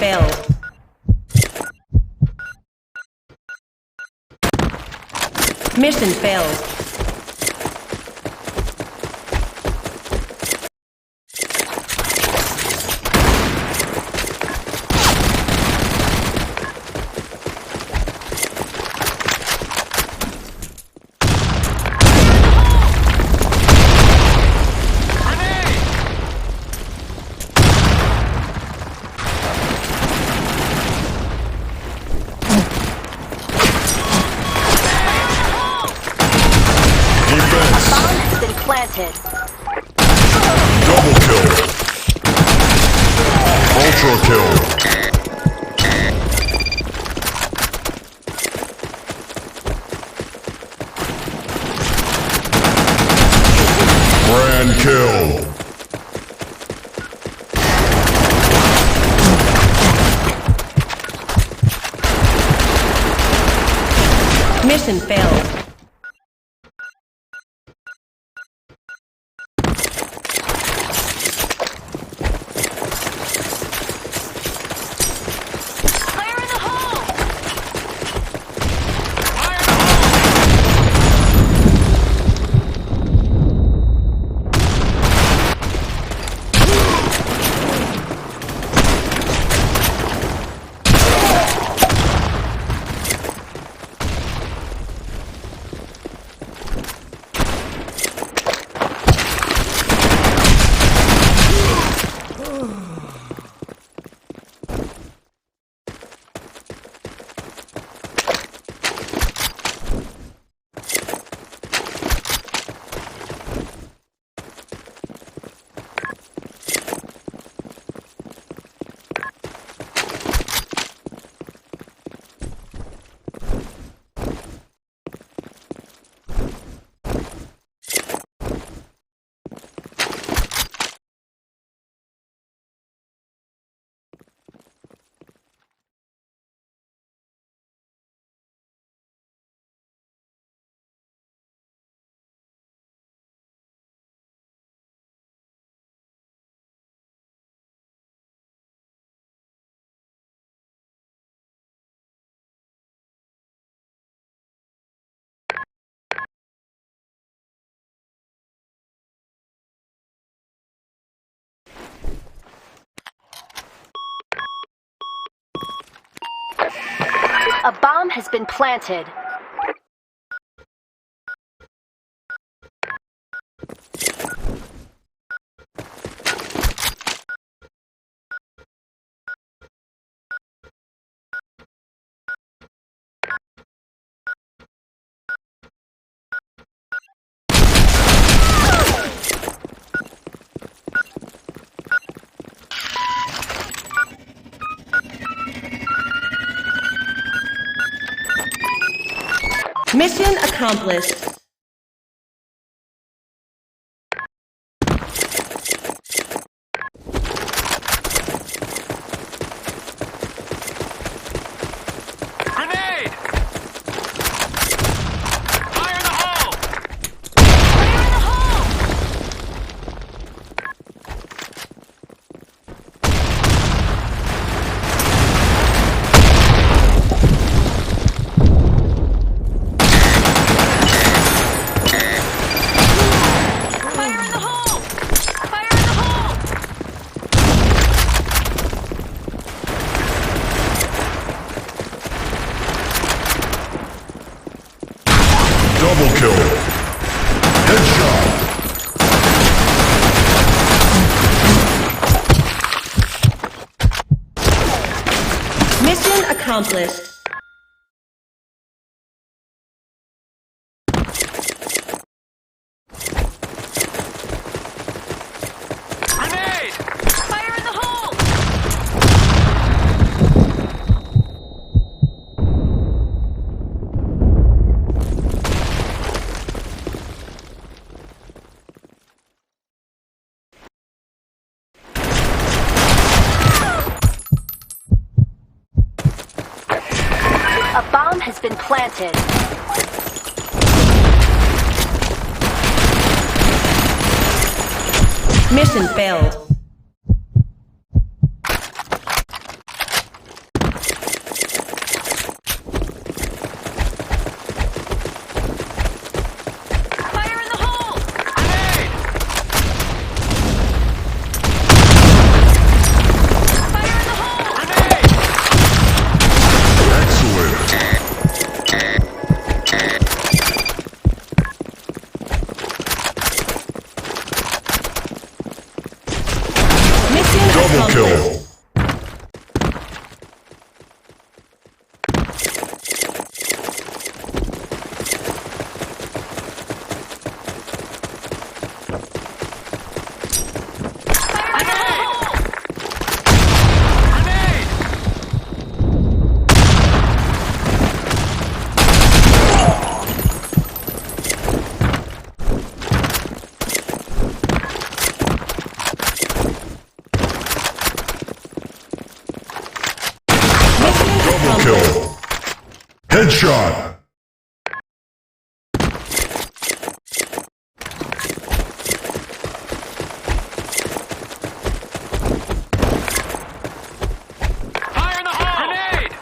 failed. Mission failed. Planted. Double kill. Ultra kill. Grand kill. Mission failed. A bomb has been planted. Mission accomplished. Grenade! Fire in the hole! Fire in the hole! Double kill. Headshot. Mission accomplished. Grenade! Fire in the hole! A bomb has been planted. Mission failed. Headshot. Fire in the hole! Grenade!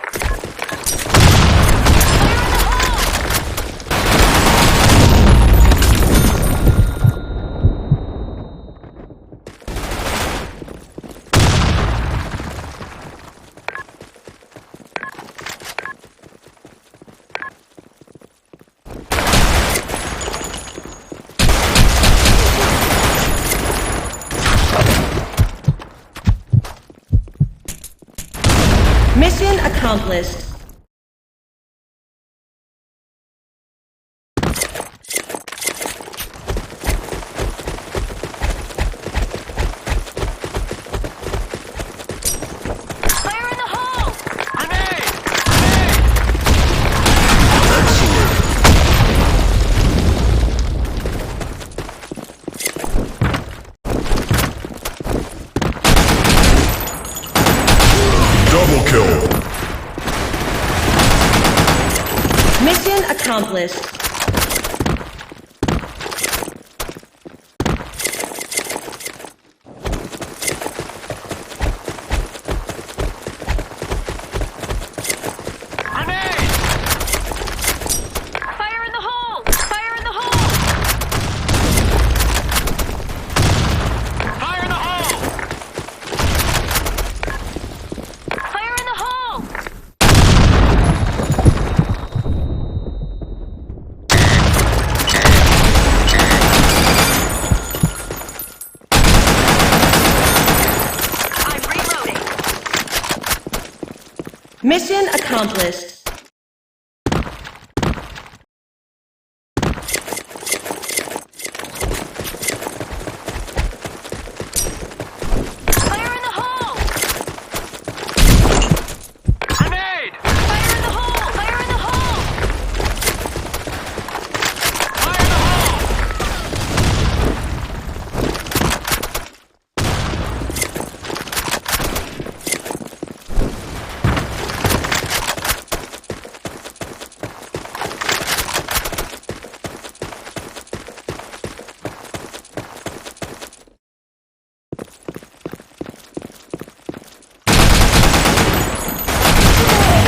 Mission accomplished. Fire in the hole! Grenade! Double kill. Mission accomplished. Grenade! Fire in the hole! Fire in the hole! Fire in the hole! Fire in the hole! I'm reloading. Mission accomplished. Fire in the hole! Grenade! Fire in the hole! Fire in the hole! Fire in the hole!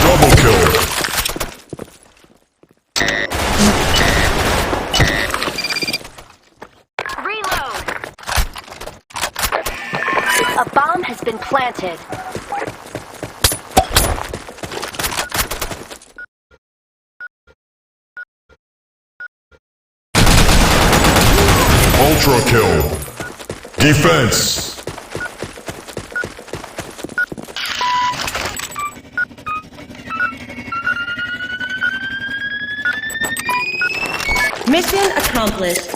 Double kill. Reload! A bomb has been planted. Ultra kill. Defense. Mission accomplished.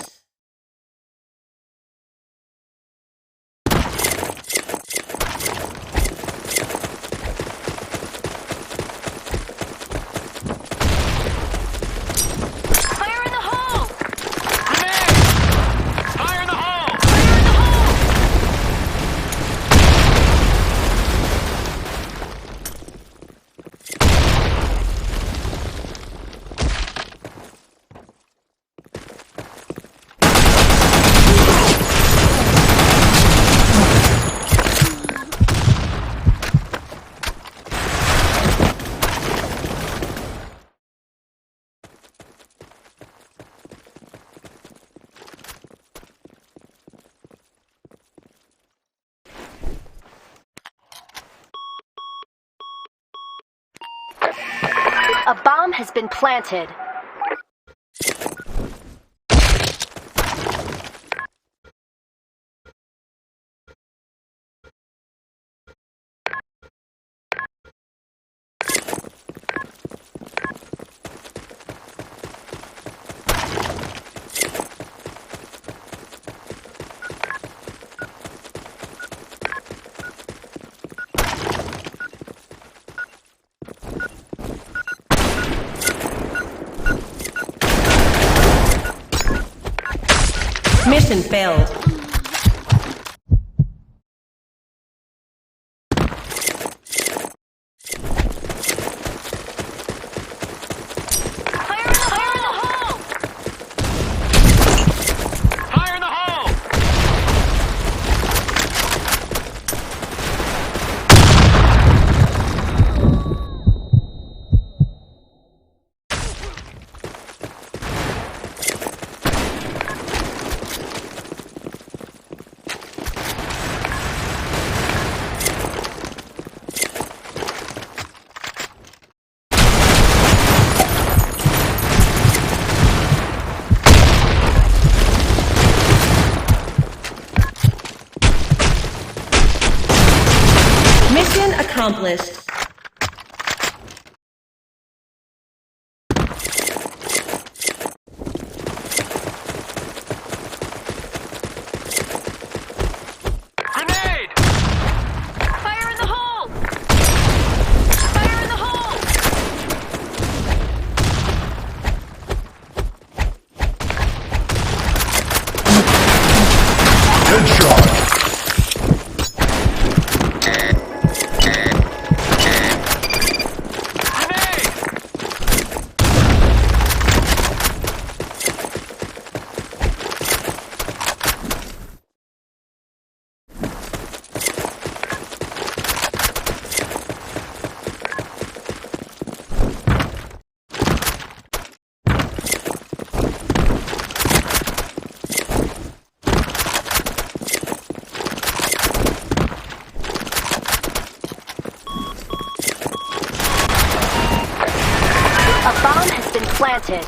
Fire in the hole! Grenade! Fire in the hole! Fire in the hole! A bomb has been planted. Mission failed. accomplished. Grenade! Fire in the hole! Fire in the hole! Headshot. Grenade! A bomb has been planted.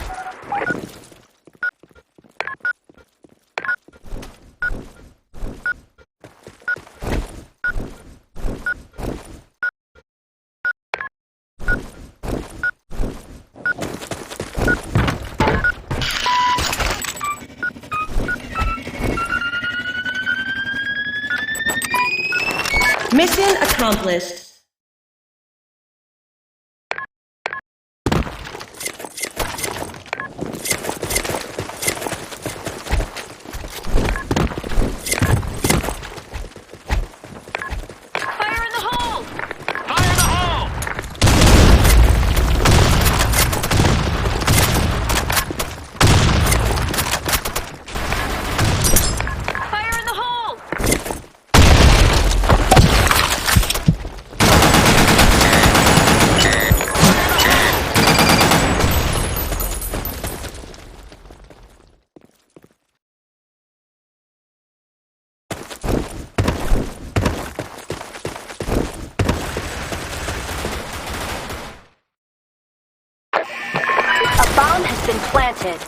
Mission accomplished. Fire in the hole! Fire in the hole! Fire in the hole! A bomb has been planted.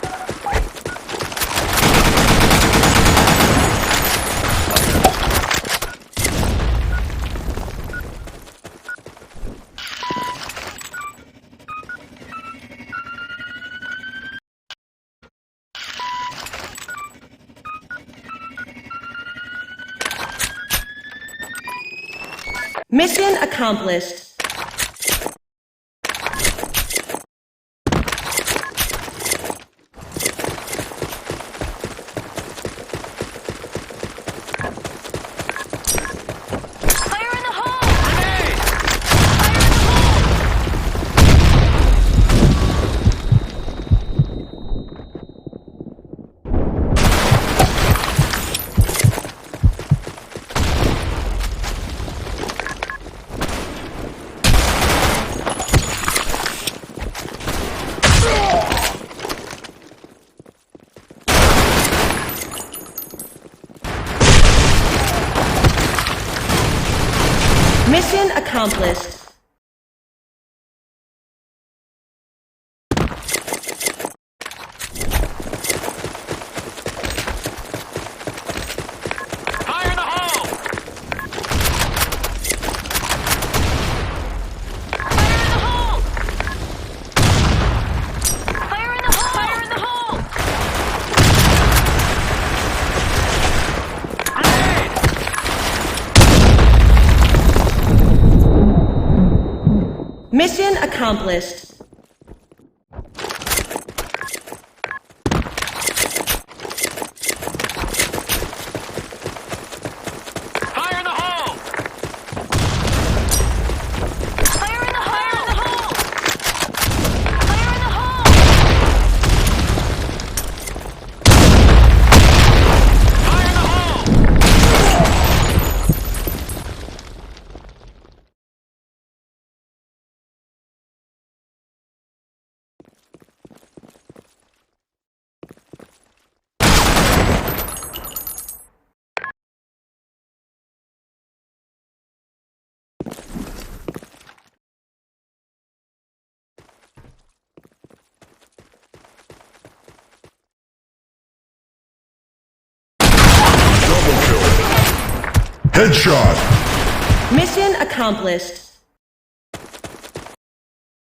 Mission accomplished. Fire in the hole! Grenade! Fire in the hole! Mission accomplished. Fire in the hole! Fire in the hole! Fire in the hole! Fire in the hole! Grenade! Mission accomplished. Fire in the hole! Fire in the hole! Fire in the hole! Fire in the hole! Headshot. Mission accomplished.